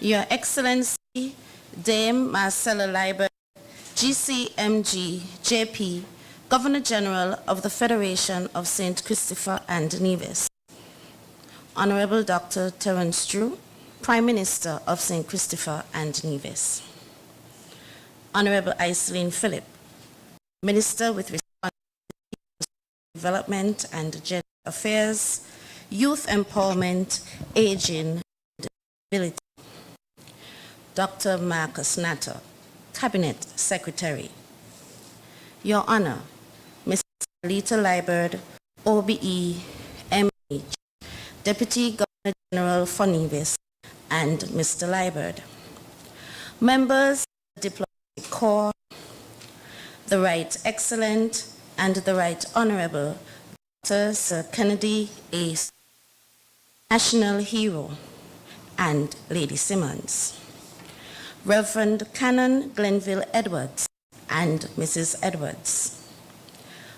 Your Excellency, Dame Marcella Liber, GCMG, JP, Governor General of the Federation of St. Christopher and Nevis. Honorable Dr. Terence Drew, Prime Minister of St. Christopher and Nevis. Honorable Iselin Phillip, Minister with Responsibility for Development and Gender Affairs, Youth Empowerment, Aging, and Disability. Dr. Marcus Natter, Cabinet Secretary. Your Honor, Mrs. Alita Liburd, OBE, MH, Deputy Governor General for Nevis, and Mr. Liburd. Members of the Diplomatic Corps, the Right Excellent and the Right Honorable Dr. Sir Kennedy A. National Hero, and Lady Simmons. Reverend Canon Glenville Edwards and Mrs. Edwards.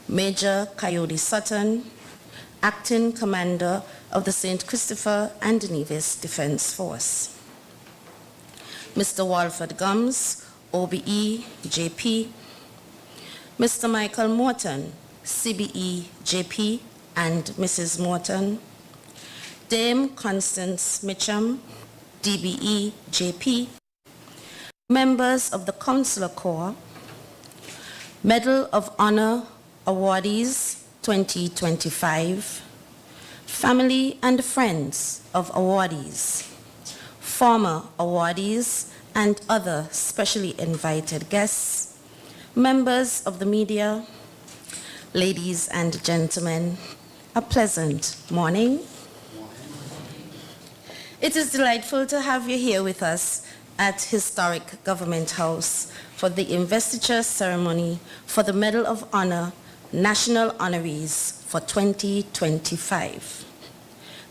Major Coyote Sutton, Acting Commander of the St. Christopher and Nevis Defense Force. Mr. Walford Gums, OBE, JP. Mr. Michael Morton, CBE, JP, and Mrs. Morton. Dame Constance Mitchum, DBE, JP. Members of the Consular Corps, Medal of Honor awardees 2025, family and friends of awardees, former awardees and other specially invited guests, members of the media, ladies and gentlemen, a pleasant morning. It is delightful to have you here with us at historic Government House for the investiture ceremony for the Medal of Honor National Honorees for 2025.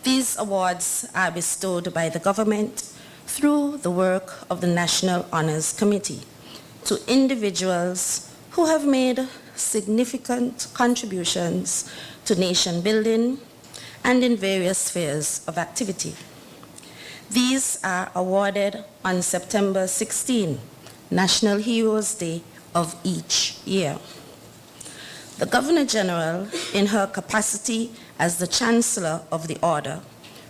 These awards are bestowed by the government through the work of the National Honors Committee to individuals who have made significant contributions to nation building and in various spheres of activity. These are awarded on September 16, National Heroes Day of each year. The Governor General, in her capacity as the Chancellor of the Order,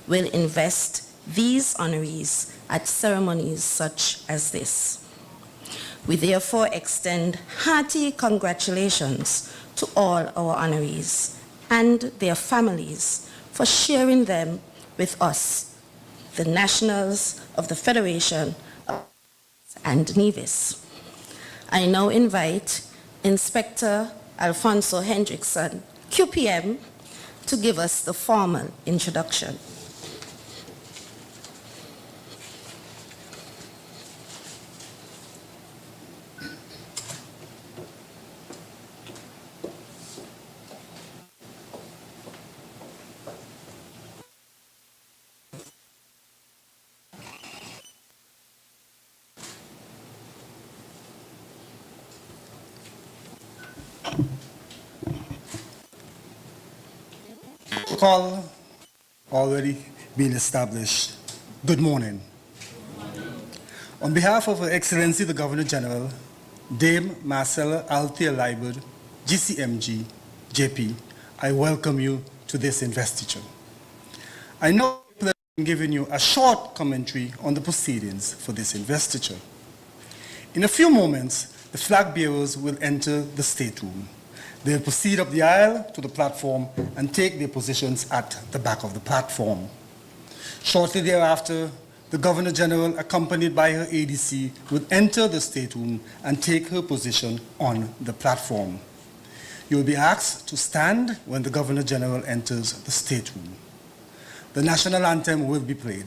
will invest these honorees at ceremonies such as this. We therefore extend hearty congratulations to all our honorees and their families for sharing them with us, the nationals of the Federation and Nevis. I now invite Inspector Alfonso Hendrickson, QPM, to give us the formal introduction. Protocol already been established. Good morning. On behalf of Her Excellency the Governor General, Dame Marcella Althea Liburd, GCMG, JP, I welcome you to this investiture. I know that I'm giving you a short commentary on the proceedings for this investiture. In a few moments, the flag bearers will enter the stateroom. They'll proceed up the aisle to the platform and take their positions at the back of the platform. Shortly thereafter, the Governor General, accompanied by her ADC, will enter the stateroom and take her position on the platform. You will be asked to stand when the Governor General enters the stateroom. The national anthem will be played.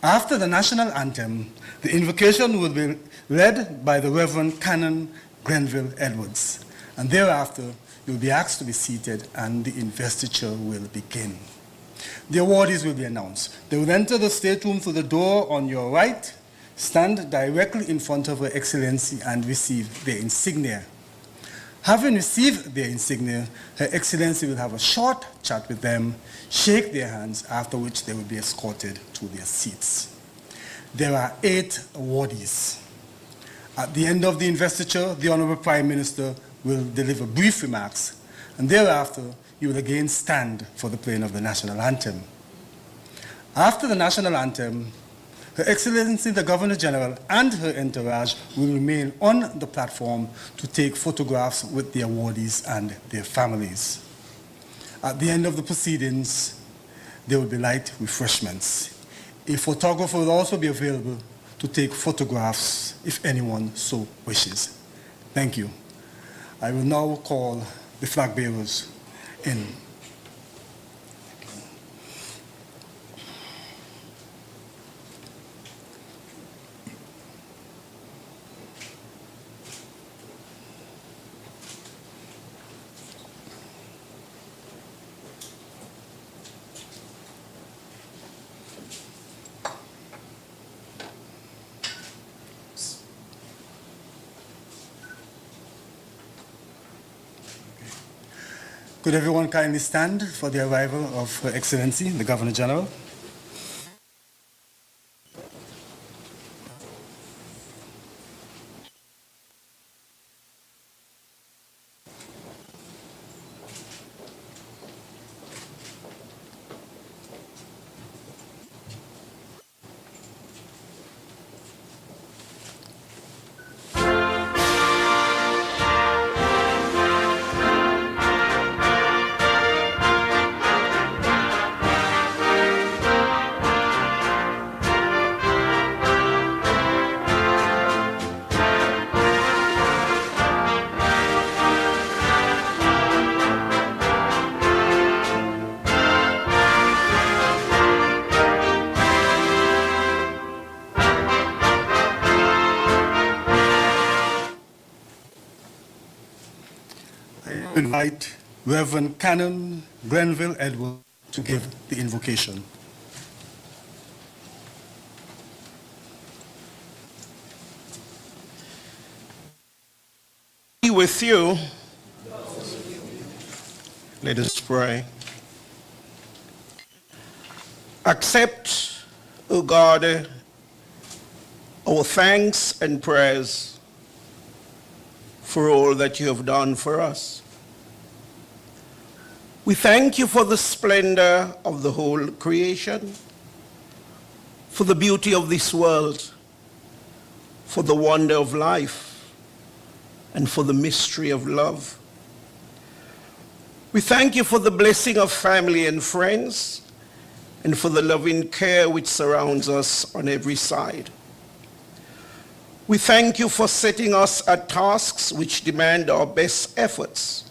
After the national anthem, the invocation will be led by the Reverend Canon Glenville Edwards. And thereafter, you'll be asked to be seated and the investiture will begin. The awardees will be announced. They will enter the stateroom through the door on your right, stand directly in front of Her Excellency and receive their insignia. Having received their insignia, Her Excellency will have a short chat with them, shake their hands, after which they will be escorted to their seats. There are 8 awardees. At the end of the investiture, the Honorable Prime Minister will deliver brief remarks, and thereafter, he will again stand for the playing of the national anthem. After the national anthem, Her Excellency the Governor General and her entourage will remain on the platform to take photographs with the awardees and their families. At the end of the proceedings, there will be light refreshments. A photographer will also be available to take photographs if anyone so wishes. Thank you. I will now call the flag bearers in. Could everyone kindly stand for the arrival of Her Excellency, the Governor General? I invite Reverend Canon Grenville Edward to give the invocation. Be with you. Let us pray. Accept, O God, our thanks and prayers for all that you have done for us. We thank you for the splendor of the whole creation, for the beauty of this world, for the wonder of life, and for the mystery of love. We thank you for the blessing of family and friends, and for the loving care which surrounds us on every side. We thank you for setting us at tasks which demand our best efforts,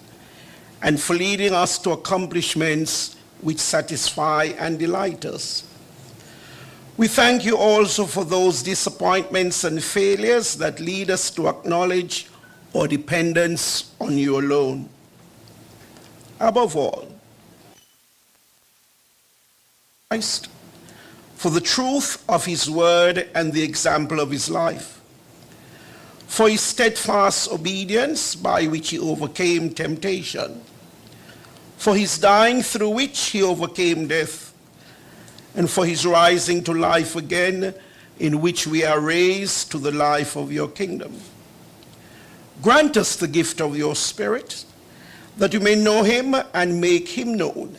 and for leading us to accomplishments which satisfy and delight us. We thank you also for those disappointments and failures that lead us to acknowledge our dependence on you alone. Above all, Christ, for the truth of his word and the example of his life, for his steadfast obedience by which he overcame temptation, for his dying through which he overcame death, and for his rising to life again, in which we are raised to the life of your kingdom. Grant us the gift of your Spirit, that we may know him and make him known,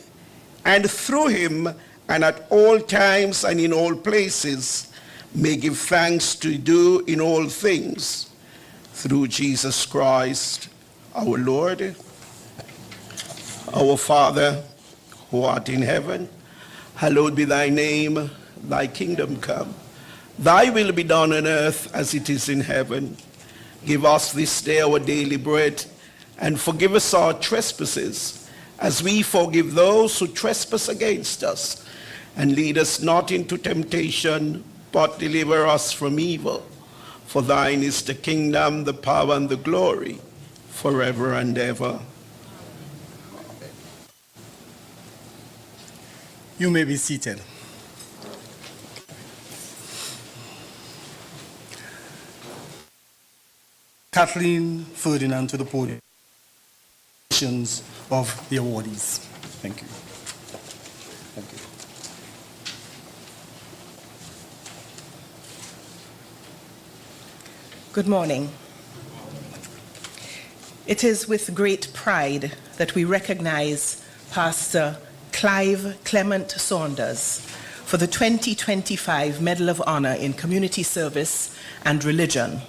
and through him and at all times and in all places may give thanks to you in all things, through Jesus Christ our Lord. Our Father, who art in heaven, hallowed be thy name, thy kingdom come. Thy will be done on earth as it is in heaven. Give us this day our daily bread, and forgive us our trespasses, as we forgive those who trespass against us. And lead us not into temptation, but deliver us from evil. For thine is the kingdom, the power, and the glory, forever and ever. You may be seated. Kathleen Ferdinand to the podium of the awardees. Thank you. Thank you. Good morning. It is with great pride that we recognize Pastor Clive Clement Saunders for the 2025 Medal of Honor in Community Service and Religion.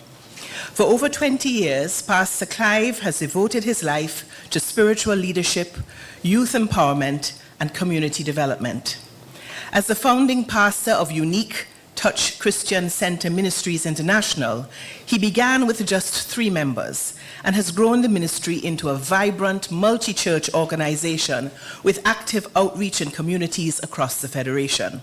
For over 20 years, Pastor Clive has devoted his life to spiritual leadership, youth empowerment, and community development. As the founding pastor of Unique Touch Christian Center Ministries International, he began with just 3 members and has grown the ministry into a vibrant multi-church organization with active outreach in communities across the Federation.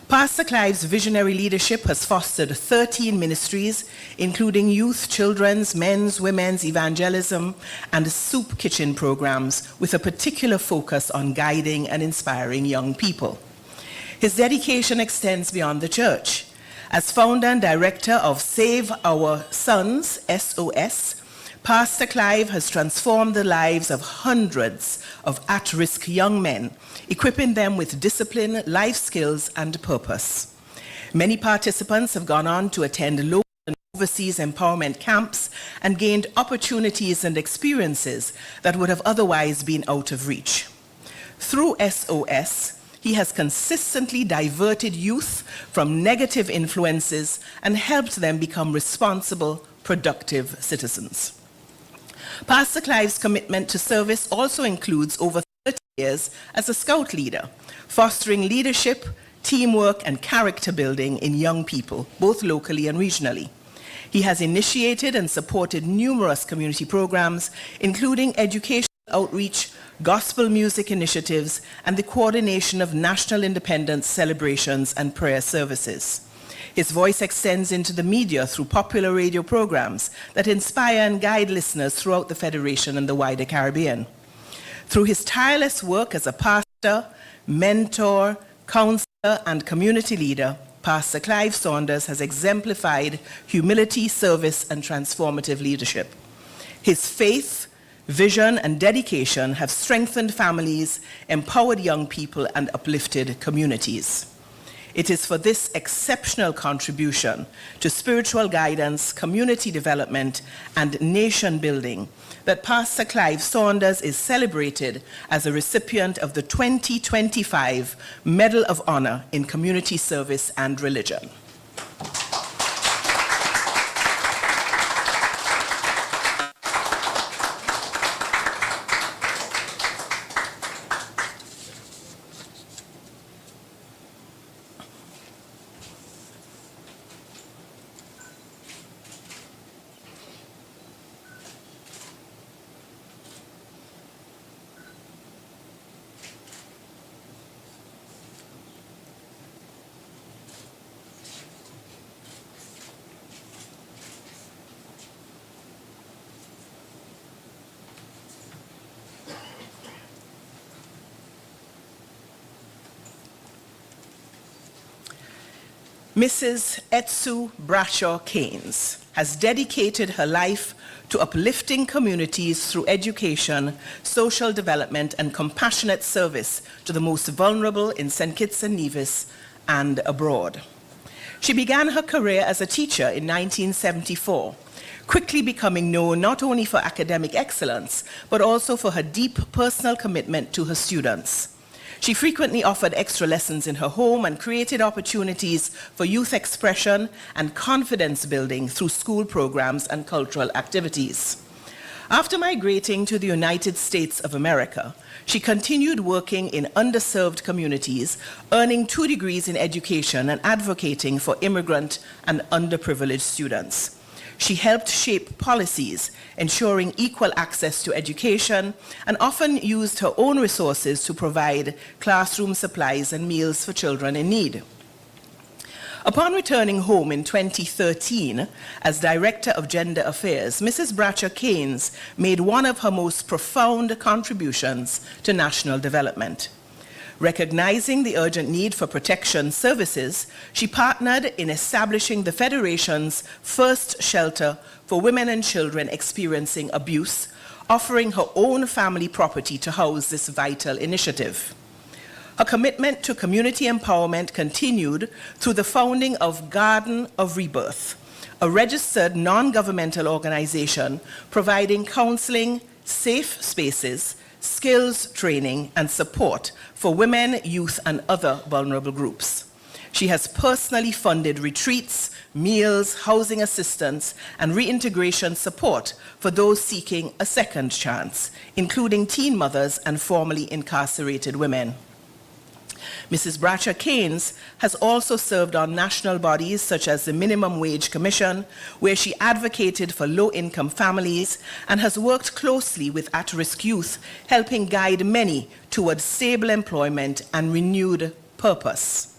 Pastor Clive's visionary leadership has fostered 13 ministries, including youth, children's, men's, women's, evangelism, and soup kitchen programs, with a particular focus on guiding and inspiring young people. His dedication extends beyond the church. As founder and director of Save Our Sons, SOS, Pastor Clive has transformed the lives of hundreds of at-risk young men, equipping them with discipline, life skills, and purpose. Many participants have gone on to attend local and overseas empowerment camps and gained opportunities and experiences that would have otherwise been out of reach. Through SOS, he has consistently diverted youth from negative influences and helped them become responsible, productive citizens. Pastor Clive's commitment to service also includes over 30 years as a scout leader, fostering leadership, teamwork, and character building in young people, both locally and regionally. He has initiated and supported numerous community programs, including educational outreach, gospel music initiatives, and the coordination of national independence celebrations and prayer services. His voice extends into the media through popular radio programs that inspire and guide listeners throughout the Federation and the wider Caribbean. Through his tireless work as a pastor, mentor, counselor, and community leader, Pastor Clive Saunders has exemplified humility, service, and transformative leadership. His faith, vision, and dedication have strengthened families, empowered young people, and uplifted communities. It is for this exceptional contribution to spiritual guidance, community development, and nation building that Pastor Clive Saunders is celebrated as a recipient of the 2025 Medal of Honor in Community Service and Religion. Mrs. Etsu Bradshaw Keynes has dedicated her life to uplifting communities through education, social development, and compassionate service to the most vulnerable in St. Kitts and Nevis and abroad. She began her career as a teacher in 1974, quickly becoming known not only for academic excellence, but also for her deep personal commitment to her students. She frequently offered extra lessons in her home and created opportunities for youth expression and confidence building through school programs and cultural activities. After migrating to the United States of America, she continued working in underserved communities, earning 2 degrees in education and advocating for immigrant and underprivileged students. She helped shape policies ensuring equal access to education and often used her own resources to provide classroom supplies and meals for children in need. Upon returning home in 2013 as Director of Gender Affairs, Mrs. Bradshaw Keynes made one of her most profound contributions to national development. Recognizing the urgent need for protection services, she partnered in establishing the Federation's first shelter for women and children experiencing abuse, offering her own family property to house this vital initiative. Her commitment to community empowerment continued through the founding of Garden of Rebirth, a registered non-governmental organization providing counseling, safe spaces, skills training, and support for women, youth, and other vulnerable groups. She has personally funded retreats, meals, housing assistance, and reintegration support for those seeking a second chance, including teen mothers and formerly incarcerated women. Mrs. Bratcher-Keynes has also served on national bodies such as the Minimum Wage Commission, where she advocated for low-income families and has worked closely with at-risk youth, helping guide many towards stable employment and renewed purpose.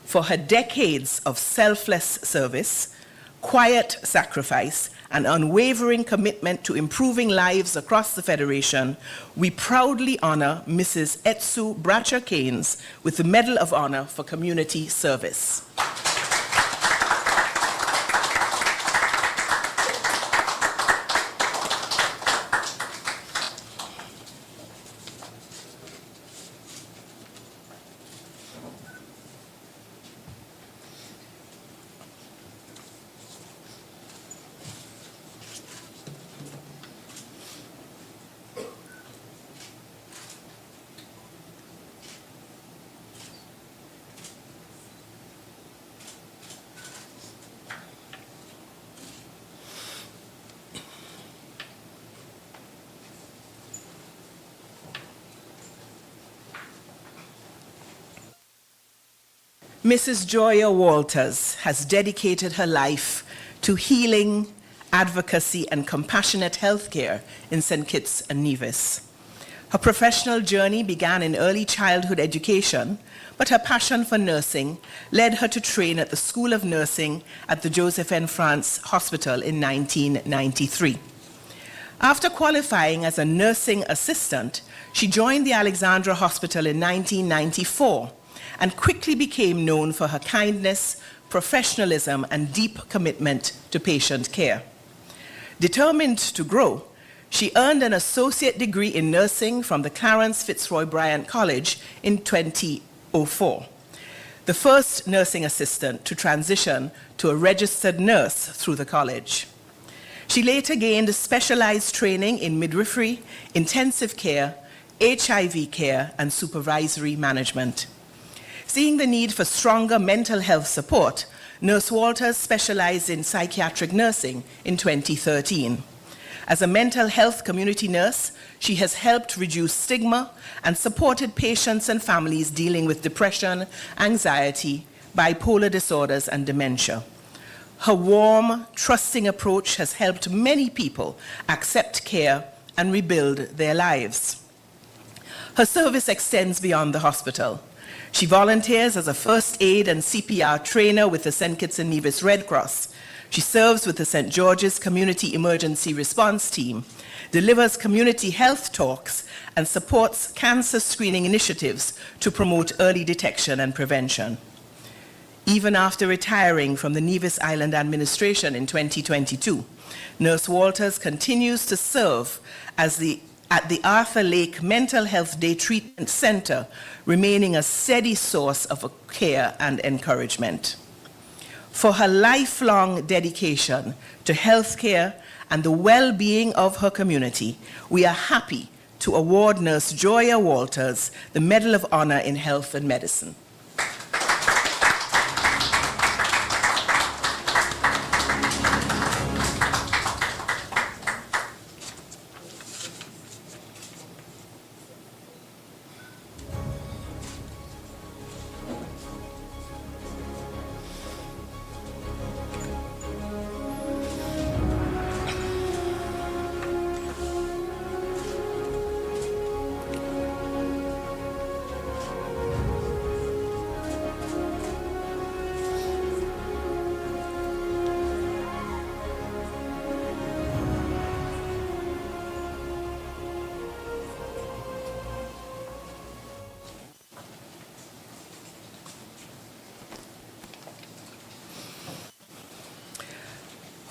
For her decades of selfless service, quiet sacrifice, and unwavering commitment to improving lives across the Federation, we proudly honor Mrs. Etsu Bratcher-Keynes with the Medal of Honor for Community Service. Mrs. Joya Walters has dedicated her life to healing, advocacy, and compassionate healthcare in St. Kitts and Nevis. Her professional journey began in early childhood education, but her passion for nursing led her to train at the School of Nursing at the Joseph N. France Hospital in 1993. After qualifying as a nursing assistant, she joined the Alexandra Hospital in 1994 and quickly became known for her kindness, professionalism, and deep commitment to patient care. Determined to grow, she earned an associate degree in nursing from the Clarence Fitzroy Bryant College in 2004, the first nursing assistant to transition to a registered nurse through the college. She later gained specialized training in midwifery, intensive care, HIV care, and supervisory management. Seeing the need for stronger mental health support, Nurse Walters specialized in psychiatric nursing in 2013. As a mental health community nurse, she has helped reduce stigma and supported patients and families dealing with depression, anxiety, bipolar disorders, and dementia. Her warm, trusting approach has helped many people accept care and rebuild their lives. Her service extends beyond the hospital. She volunteers as a first aid and CPR trainer with the St. Kitts and Nevis Red Cross. She serves with the St. George's Community Emergency Response Team, delivers community health talks, and supports cancer screening initiatives to promote early detection and prevention. Even after retiring from the Nevis Island Administration in 2022, Nurse Walters continues to serve at the Arthur Lake Mental Health Day Treatment Center, remaining a steady source of care and encouragement. For her lifelong dedication to healthcare and the well-being of her community, we are happy to award Nurse Joya Walters the Medal of Honor in Health and Medicine.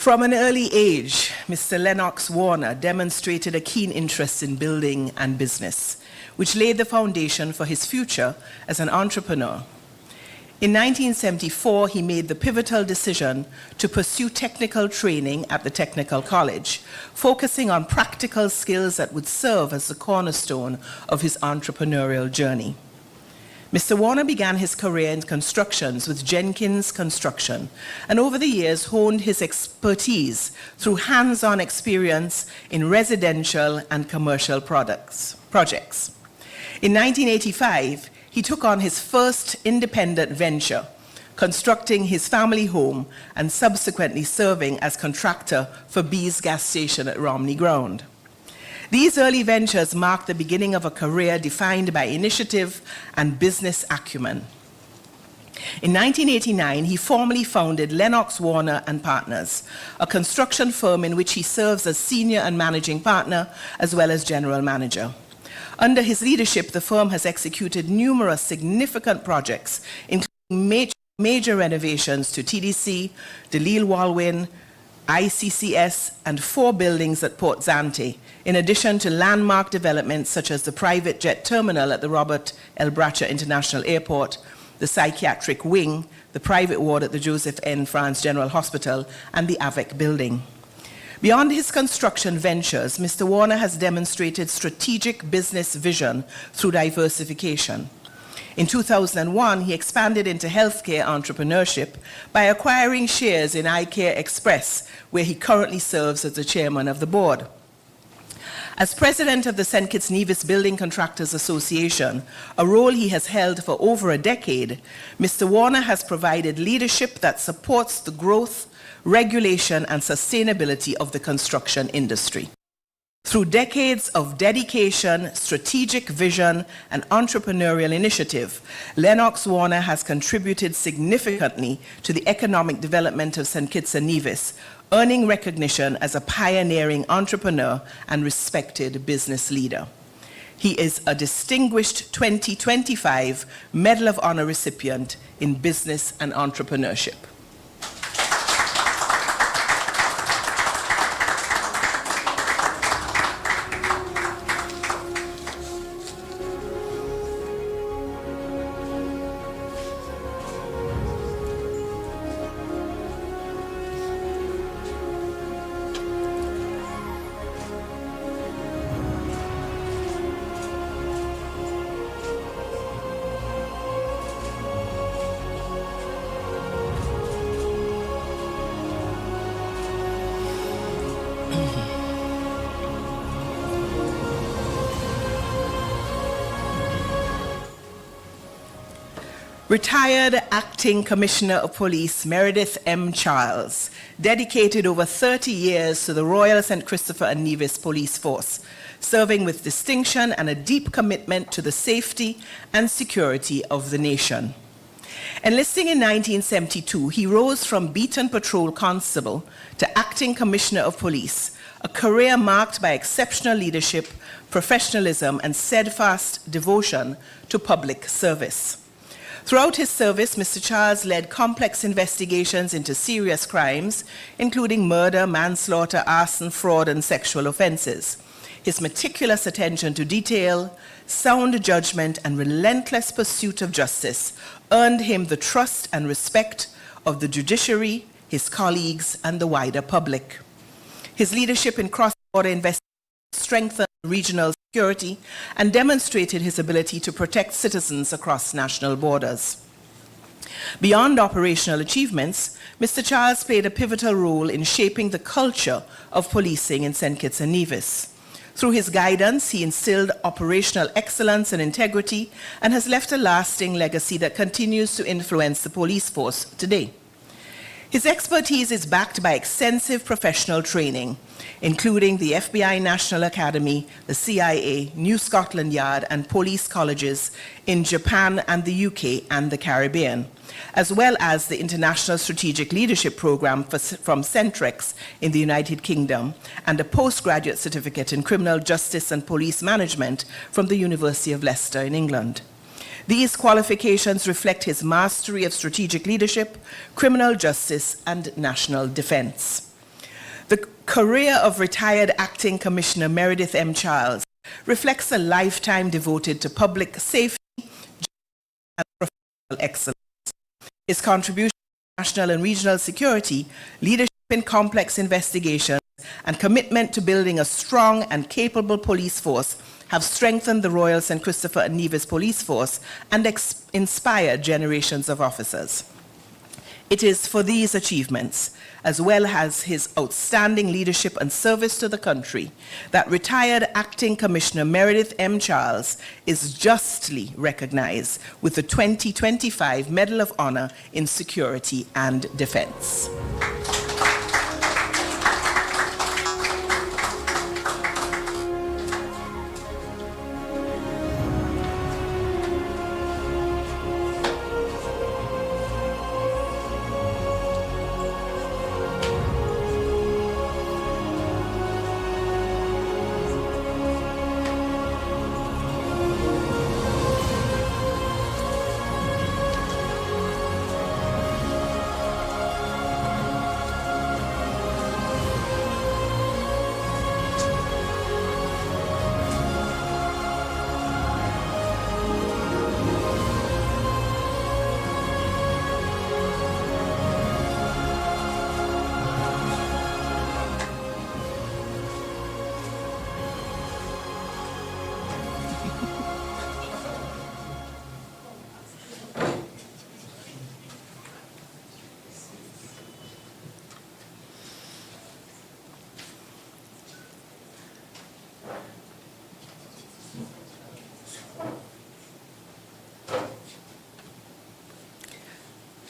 From an early age, Mr. Lennox Warner demonstrated a keen interest in building and business, which laid the foundation for his future as an entrepreneur. In 1974, he made the pivotal decision to pursue technical training at the Technical College, focusing on practical skills that would serve as the cornerstone of his entrepreneurial journey. Mr. Warner began his career in constructions with Jenkins Construction, and over the years honed his expertise through hands-on experience in residential and commercial projects. In 1985, he took on his first independent venture, constructing his family home and subsequently serving as contractor for B's gas station at Romney Ground. These early ventures marked the beginning of a career defined by initiative and business acumen. In 1989, he formally founded Lennox Warner and Partners, a construction firm in which he serves as senior and managing partner as well as general manager. Under his leadership, the firm has executed numerous significant projects, including major renovations to TDC, DeLisle Walwyn, ICCS, and 4 buildings at Port Zante, in addition to landmark developments such as the private jet terminal at the Robert L. Bratcher International Airport, the psychiatric wing, the private ward at the Joseph N. France General Hospital, and the AVEC building. Beyond his construction ventures, Mr. Warner has demonstrated strategic business vision through diversification. In 2001, he expanded into healthcare entrepreneurship by acquiring shares in iCare Express, where he currently serves as the chairman of the board. As president of the St. Kitts Nevis Building Contractors Association, a role he has held for over a decade, Mr. Warner has provided leadership that supports the growth, regulation, and sustainability of the construction industry. Through decades of dedication, strategic vision, and entrepreneurial initiative, Lennox Warner has contributed significantly to the economic development of St. Kitts and Nevis, earning recognition as a pioneering entrepreneur and respected business leader. He is a distinguished 2025 Medal of Honor recipient in business and entrepreneurship. Retired Acting Commissioner of Police Meredith M. Charles dedicated over 30 years to the Royal St. Christopher and Nevis Police Force, serving with distinction and a deep commitment to the safety and security of the nation. Enlisting in 1972, he rose from Beaton Patrol Constable to Acting Commissioner of Police, a career marked by exceptional leadership, professionalism, and steadfast devotion to public service. Throughout his service, Mr. Charles led complex investigations into serious crimes, including murder, manslaughter, arson, fraud, and sexual offenses. His meticulous attention to detail, sound judgment, and relentless pursuit of justice earned him the trust and respect of the judiciary, his colleagues, and the wider public. His leadership in cross-border investigations strengthened regional security and demonstrated his ability to protect citizens across national borders. Beyond operational achievements, Mr. Charles played a pivotal role in shaping the culture of policing in St. Kitts and Nevis. Through his guidance, he instilled operational excellence and integrity and has left a lasting legacy that continues to influence the police force today. His expertise is backed by extensive professional training, including the FBI National Academy, the CIA, New Scotland Yard, and police colleges in Japan and the UK and the Caribbean, as well as the International Strategic Leadership Program from Centrex in the United Kingdom, and a postgraduate certificate in criminal justice and police management from the University of Leicester in England. These qualifications reflect his mastery of strategic leadership, criminal justice, and national defense. The career of retired Acting Commissioner Meredith M. Charles reflects a lifetime devoted to public safety and professional excellence. His contribution to national and regional security, leadership in complex investigations, and commitment to building a strong and capable police force have strengthened the Royal St. Christopher and Nevis Police Force and inspired generations of officers. It is for these achievements, as well as his outstanding leadership and service to the country, that retired Acting Commissioner Meredith M. Charles is justly recognized with the 2025 Medal of Honor in Security and Defense.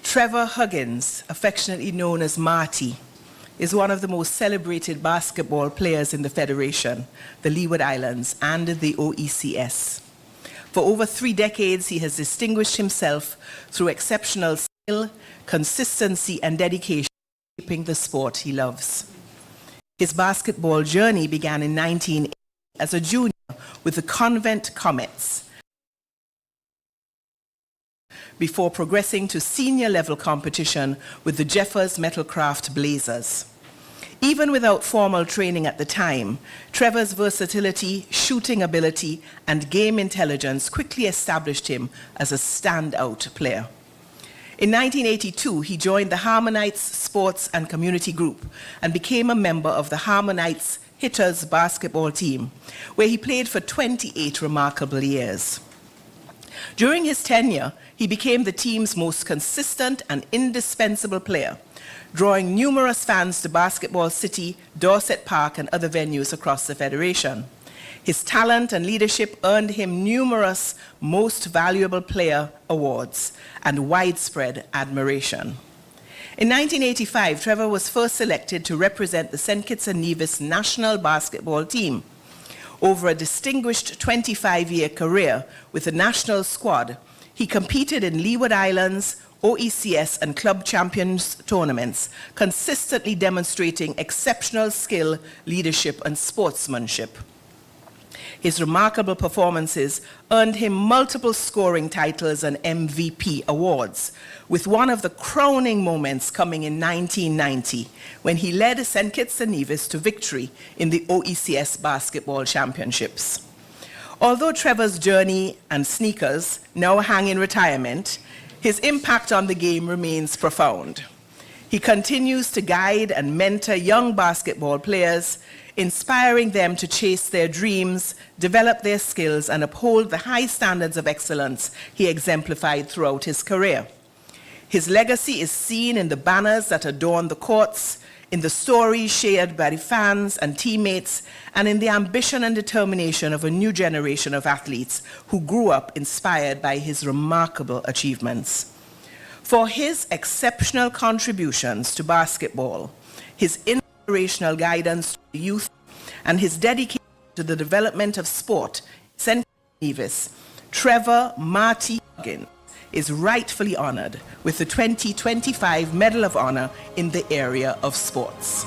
Trevor Huggins, affectionately known as Marty, is one of the most celebrated basketball players in the Federation, the Leeward Islands, and the OECS. For over 3 decades, he has distinguished himself through exceptional skill, consistency, and dedication to shaping the sport he loves. His basketball journey began in 1980 as a junior with the Convent Comets, before progressing to senior level competition with the Jeffers Metalcraft Blazers. Even without formal training at the time, Trevor's versatility, shooting ability, and game intelligence quickly established him as a standout player. In 1982, he joined the Harmonites Sports and Community Group and became a member of the Harmonites Hitters basketball team, where he played for 28 remarkable years. During his tenure, he became the team's most consistent and indispensable player, drawing numerous fans to Basketball City, Dorset Park, and other venues across the Federation. His talent and leadership earned him numerous Most Valuable Player awards and widespread admiration. In 1985, Trevor was first selected to represent the St. Kitts and Nevis national basketball team. Over a distinguished 25-year career with the national squad, he competed in Leeward Islands, OECS, and club champions tournaments, consistently demonstrating exceptional skill, leadership, and sportsmanship. His remarkable performances earned him multiple scoring titles and MVP awards, with one of the crowning moments coming in 1990, when he led St. Kitts and Nevis to victory in the OECS Basketball Championships. Although Trevor's journey and sneakers now hang in retirement, his impact on the game remains profound. He continues to guide and mentor young basketball players, inspiring them to chase their dreams, develop their skills, and uphold the high standards of excellence he exemplified throughout his career. His legacy is seen in the banners that adorn the courts, in the stories shared by the fans and teammates, and in the ambition and determination of a new generation of athletes who grew up inspired by his remarkable achievements. For his exceptional contributions to basketball, his inspirational guidance to the youth, and his dedication to the development of sport in St. Nevis, Trevor Marty Huggins is rightfully honored with the 2025 Medal of Honor in the area of sports.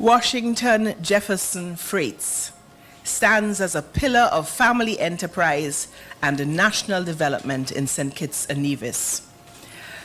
Washington Jefferson Freights stands as a pillar of family enterprise and national development in St. Kitts and Nevis.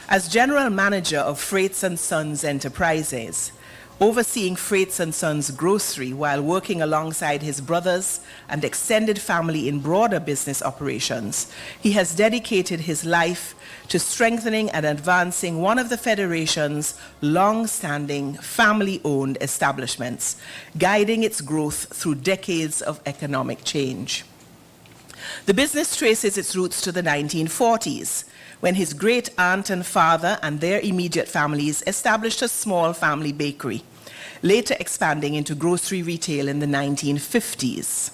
As General Manager of Freights & Sons Enterprises, overseeing Freights & Sons Grocery while working alongside his brothers and extended family in broader business operations, he has dedicated his life to strengthening and advancing one of the Federation's long-standing family-owned establishments, guiding its growth through decades of economic change. The business traces its roots to the 1940s, when his great-aunt and father and their immediate families established a small family bakery, later expanding into grocery retail in the 1950s.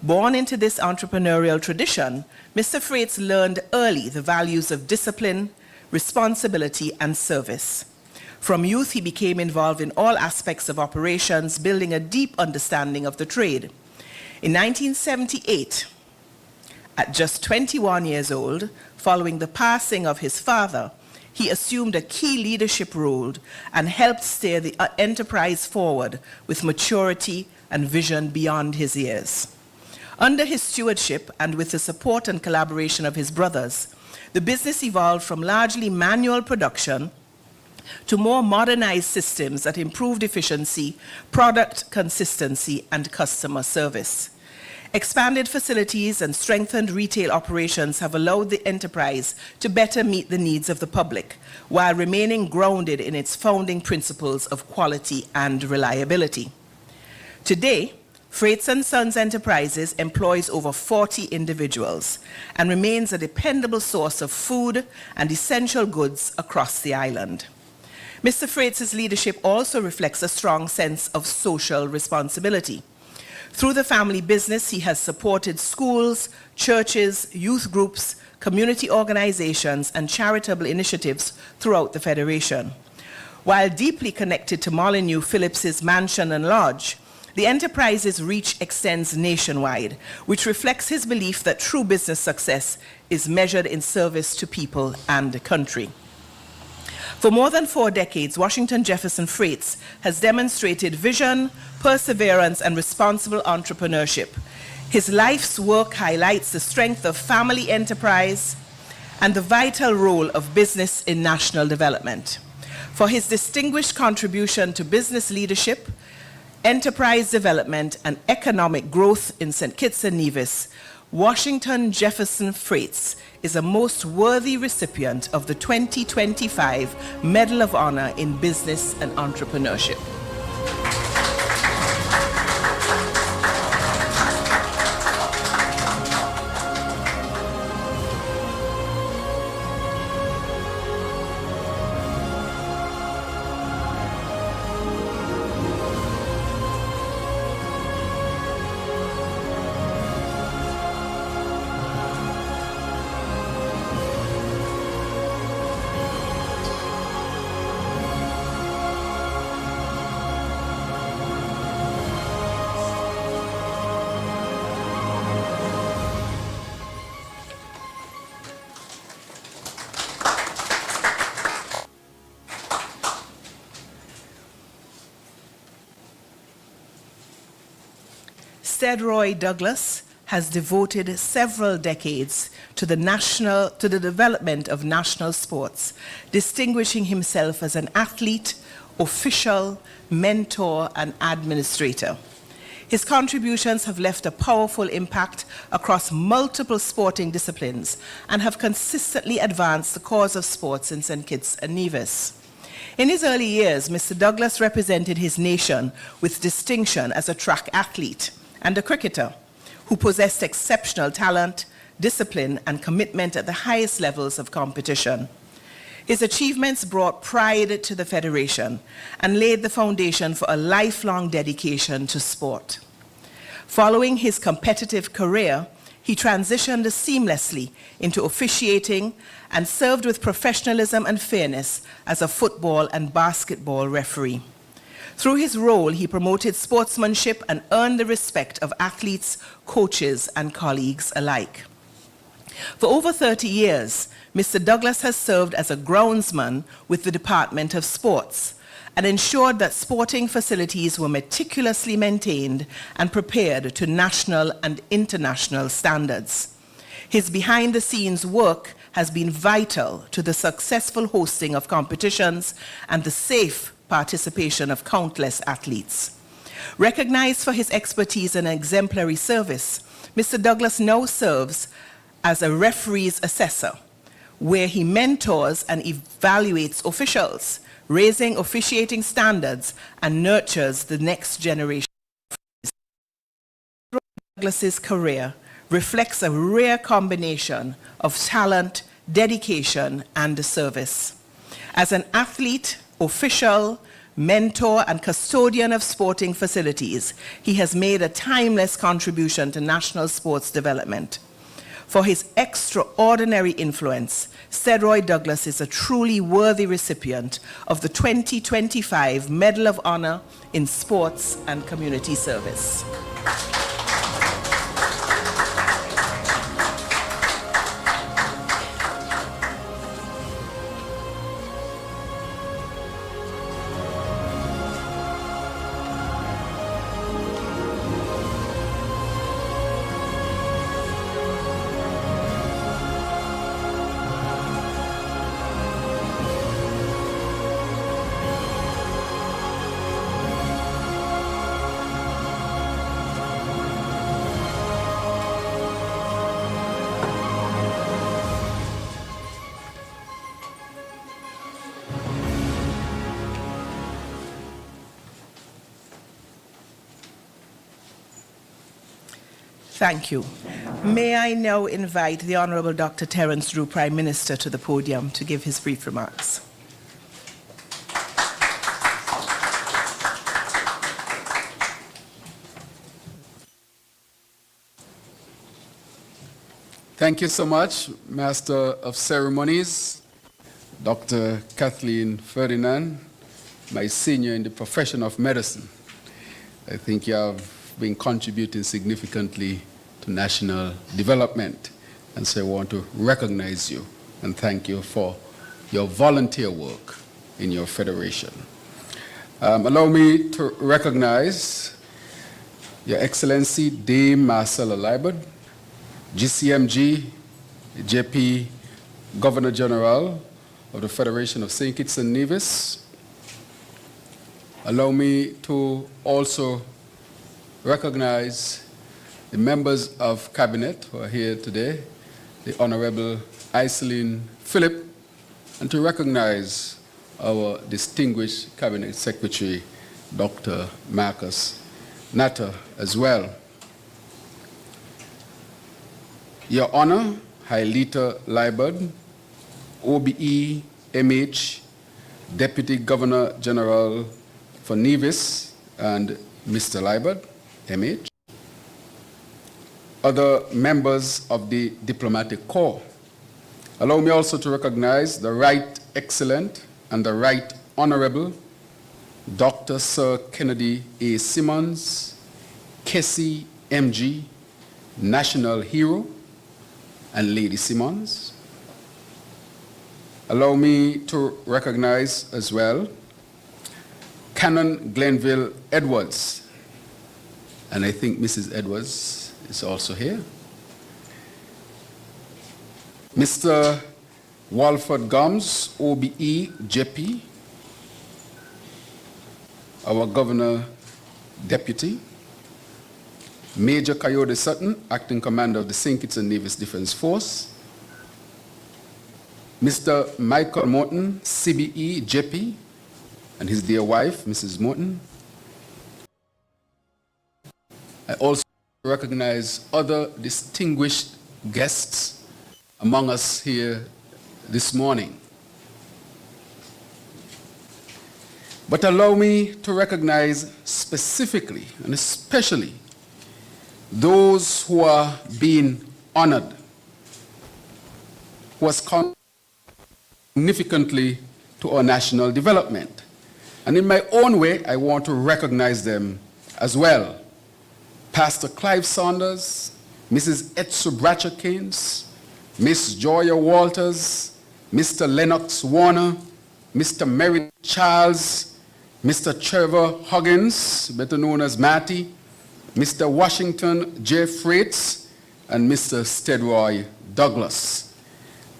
Born into this entrepreneurial tradition, Mr. Freights learned early the values of discipline, responsibility, and service. From youth, he became involved in all aspects of operations, building a deep understanding of the trade. In 1978, at just 21 years old, following the passing of his father, he assumed a key leadership role and helped steer the enterprise forward with maturity and vision beyond his years. Under his stewardship and with the support and collaboration of his brothers, the business evolved from largely manual production to more modernized systems that improved efficiency, product consistency, and customer service. Expanded facilities and strengthened retail operations have allowed the enterprise to better meet the needs of the public, while remaining grounded in its founding principles of quality and reliability. Today, Freights & Sons Enterprises employs over 40 individuals and remains a dependable source of food and essential goods across the island. Mr. Freights' leadership also reflects a strong sense of social responsibility. Through the family business, he has supported schools, churches, youth groups, community organizations, and charitable initiatives throughout the Federation. While deeply connected to Molyneux Phillips's mansion and lodge, the enterprise's reach extends nationwide, which reflects his belief that true business success is measured in service to people and the country. For more than 4 decades, Washington Jefferson Freights has demonstrated vision, perseverance, and responsible entrepreneurship. His life's work highlights the strength of family enterprise and the vital role of business in national development. For his distinguished contribution to business leadership, enterprise development, and economic growth in St. Kitts and Nevis, Washington Jefferson Freights is a most worthy recipient of the 2025 Medal of Honor in Business and Entrepreneurship. Roy Douglas has devoted several decades to the development of national sports, distinguishing himself as an athlete, official, mentor, and administrator. His contributions have left a powerful impact across multiple sporting disciplines and have consistently advanced the cause of sports in St. Kitts and Nevis. In his early years, Mr. Douglas represented his nation with distinction as a track athlete and a cricketer who possessed exceptional talent, discipline, and commitment at the highest levels of competition. His achievements brought pride to the Federation and laid the foundation for a lifelong dedication to sport. Following his competitive career, he transitioned seamlessly into officiating and served with professionalism and fairness as a football and basketball referee. Through his role, he promoted sportsmanship and earned the respect of athletes, coaches, and colleagues alike. For over 30 years, Mr. Douglas has served as a groundsman with the Department of Sports, and ensured that sporting facilities were meticulously maintained and prepared to national and international standards. His behind-the-scenes work has been vital to the successful hosting of competitions and the safe participation of countless athletes. Recognized for his expertise and exemplary service, Mr. Douglas now serves as a referee's assessor, where he mentors and evaluates officials, raising officiating standards and nurtures the next generation. Douglas's career reflects a rare combination of talent, dedication, and service. As an athlete, official, mentor, and custodian of sporting facilities, he has made a timeless contribution to national sports development. For his extraordinary influence, Cedroy Douglas is a truly worthy recipient of the 2025 Medal of Honor in Sports and Community Service. Thank you. May I now invite the Honorable Dr. Terence Drew, Prime Minister, to the podium to give his brief remarks. Thank you so much, Master of Ceremonies, Dr. Kathleen Ferdinand, my senior in the profession of medicine. I think you have been contributing significantly to national development, and so I want to recognize you and thank you for your volunteer work in your federation. Allow me to recognize Your Excellency Dame Marcella Liebert, GCMG, JP Governor General of the Federation of St. Kitts and Nevis. Allow me to also recognize the members of Cabinet who are here today, the Honorable Iselin Phillip, and to recognize our distinguished Cabinet Secretary, Dr. Marcus Natter, as well. Your Honor, Hailita Liebert, OBE, MH, Deputy Governor General for Nevis, and Mr. Liebert, MH. Other members of the Diplomatic Corps. Allow me also to recognize the Right Excellent and the Right Honorable Dr. Sir Kennedy A. Simmons, Kessie MG, National Hero, and Lady Simmons. Allow me to recognize as well Canon Glenville Edwards, and I think Mrs. Edwards is also here. Mr. Walford Gomes, OBE, JP, our Governor Deputy. Major Coyote Sutton, Acting Commander of the St. Kitts and Nevis Defense Force. Mr. Michael Morton, CBE, JP, and his dear wife, Mrs. Morton. I also recognize other distinguished guests among us here this morning. But allow me to recognize specifically and especially those who are being honored, who has contributed significantly to our national development. And in my own way, I want to recognize them as well. Pastor Clive Saunders, Mrs. Etsu Bratcher-Keynes, Miss Joya Walters, Mr. Lennox Warner, Mr. Merritt Charles, Mr. Trevor Huggins, better known as Matty, Mr. Washington J. Freites, and Mr. Stedroy Douglas.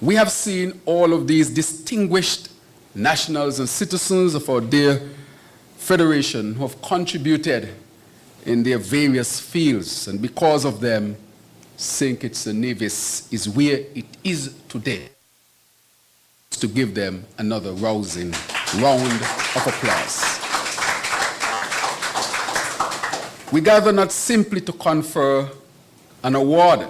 We have seen all of these distinguished nationals and citizens of our dear Federation who have contributed in their various fields, and because of them, St. Kitts and Nevis is where it is today. To give them another rousing round of applause. We gather not simply to confer an award,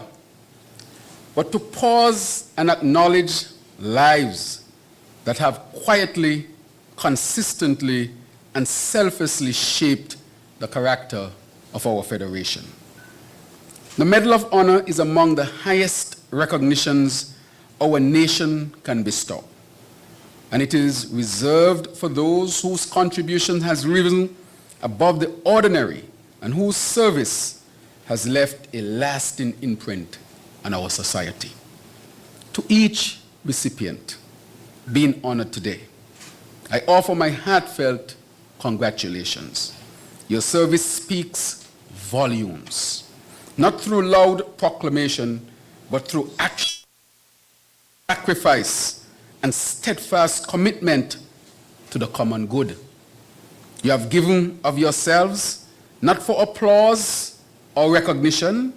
but to pause and acknowledge lives that have quietly, consistently, and selflessly shaped the character of our Federation. The Medal of Honor is among the highest recognitions our nation can bestow, and it is reserved for those whose contribution has risen above the ordinary and whose service has left a lasting imprint on our society. To each recipient being honored today, I offer my heartfelt congratulations. Your service speaks volumes, not through loud proclamation, but through action, sacrifice, and steadfast commitment to the common good. You have given of yourselves, not for applause or recognition,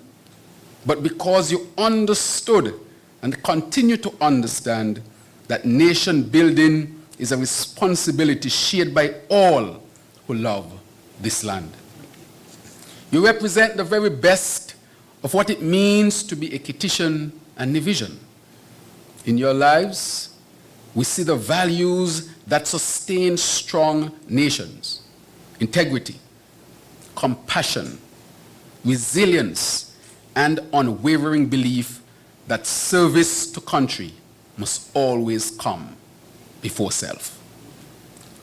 but because you understood and continue to understand that nation building is a responsibility shared by all who love this land. You represent the very best of what it means to be a Kittitian and Nevisian. In your lives, we see the values that sustain strong nations: integrity, compassion, resilience, and unwavering belief that service to country must always come before self.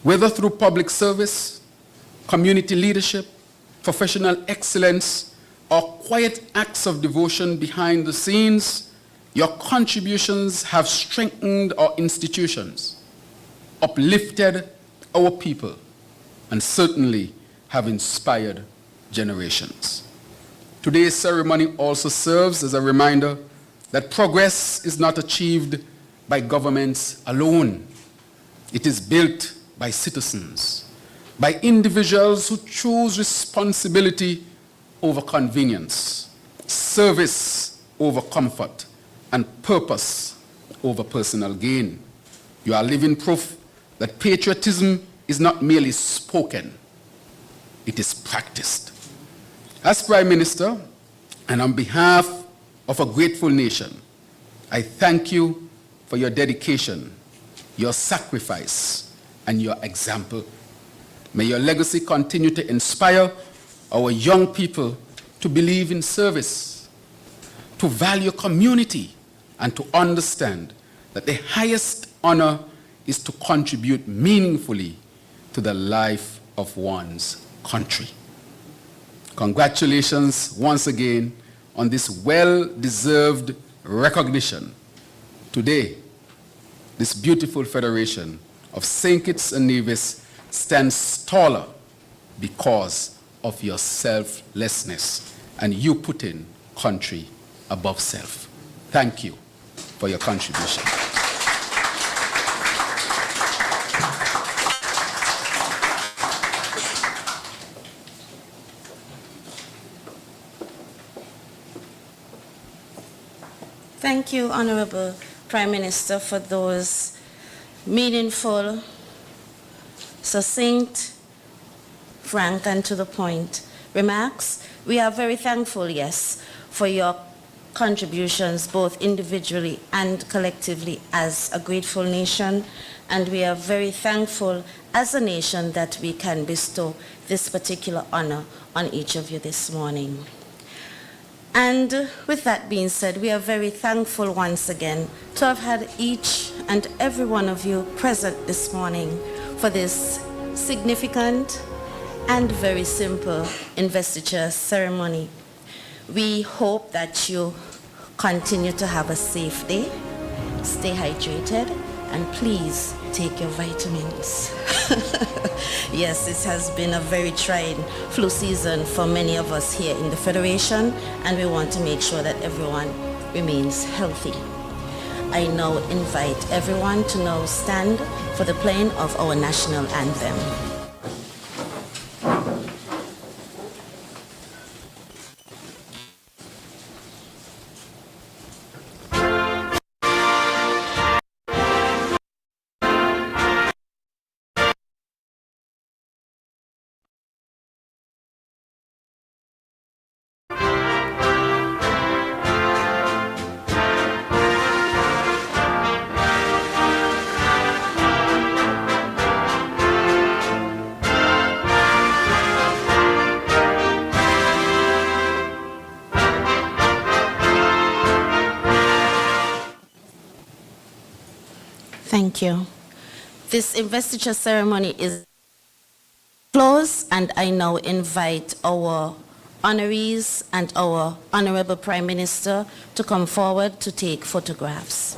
Whether through public service, community leadership, professional excellence, or quiet acts of devotion behind the scenes, your contributions have strengthened our institutions, uplifted our people, and certainly have inspired generations. Today's ceremony also serves as a reminder that progress is not achieved by governments alone. It is built by citizens, by individuals who choose responsibility over convenience, service over comfort, and purpose over personal gain. You are living proof that patriotism is not merely spoken, it is practiced. As Prime Minister, and on behalf of a grateful nation, I thank you for your dedication, your sacrifice, and your example. May your legacy continue to inspire our young people to believe in service, to value community, and to understand that the highest honor is to contribute meaningfully to the life of one's country. Congratulations once again on this well-deserved recognition. Today, this beautiful federation of St. Kitts and Nevis stands taller because of your selflessness and you putting country above self. Thank you for your contribution. Thank you, Honorable Prime Minister, for those meaningful, succinct, frank, and to the point remarks. We are very thankful, yes, for your contributions both individually and collectively as a grateful nation, and we are very thankful as a nation that we can bestow this particular honor on each of you this morning. And with that being said, we are very thankful once again to have had each and every one of you present this morning for this significant and very simple investiture ceremony. We hope that you continue to have a safe day, stay hydrated, and please take your vitamins. Yes, it has been a very trying flu season for many of us here in the Federation, and we want to make sure that everyone remains healthy. I now invite everyone to now stand for the playing of our national anthem. Thank you. This investiture ceremony is closed, and I now invite our honorees and our Honorable Prime Minister to come forward to take photographs.